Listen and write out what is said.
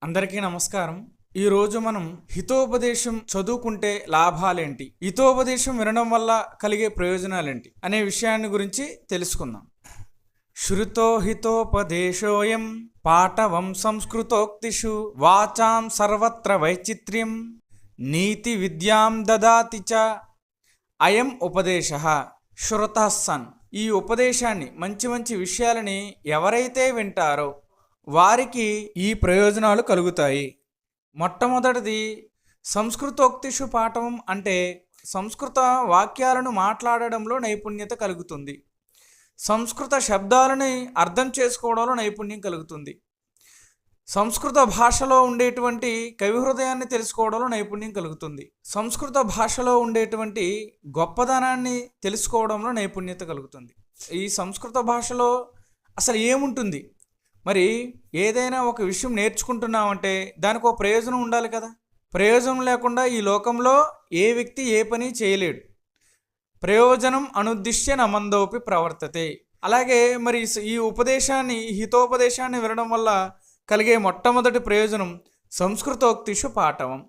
అందరికీ నమస్కారం. ఈరోజు మనం హితోపదేశం చదువుకుంటే లాభాలేంటి, హితోపదేశం వినడం వల్ల కలిగే ప్రయోజనాలేంటి అనే విషయాన్ని గురించి తెలుసుకుందాం. శృతో హితోపదేశోయం పాఠవం సంస్కృతోక్తిషు వాచాం సర్వత్ర వైచిత్ర్యం నీతి విద్యాం దదాతి చ అయం ఉపదేశః శ్రుతః సన్. ఈ ఉపదేశాన్ని మంచి మంచి విషయాలని ఎవరైతే వింటారో వారికి ఈ ప్రయోజనాలు కలుగుతాయి. మొట్టమొదటిది సంస్కృతోక్తిషు పాఠవం అంటే సంస్కృత వాక్యాలను మాట్లాడడంలో నైపుణ్యత కలుగుతుంది. సంస్కృత శబ్దాలని అర్థం చేసుకోవడంలో నైపుణ్యం కలుగుతుంది. సంస్కృత భాషలో ఉండేటువంటి కవి హృదయాన్ని తెలుసుకోవడంలో నైపుణ్యం కలుగుతుంది. సంస్కృత భాషలో ఉండేటువంటి గొప్పదనాన్ని తెలుసుకోవడంలో నైపుణ్యత కలుగుతుంది. ఈ సంస్కృత భాషలో అసలు ఏముంటుంది, మరి ఏదైనా ఒక విషయం నేర్చుకుంటున్నామంటే దానికి ఒక ప్రయోజనం ఉండాలి కదా. ప్రయోజనం లేకుండా ఈ లోకంలో ఏ వ్యక్తి ఏ పని చేయలేడు. ప్రయోజనం అనుద్దిశ్య నమందోపి ప్రవర్తతే. అలాగే మరి ఈ ఉపదేశాన్ని, హితోపదేశాన్ని వినడం వల్ల కలిగే మొట్టమొదటి ప్రయోజనం సంస్కృతోక్తిషు పాఠవం.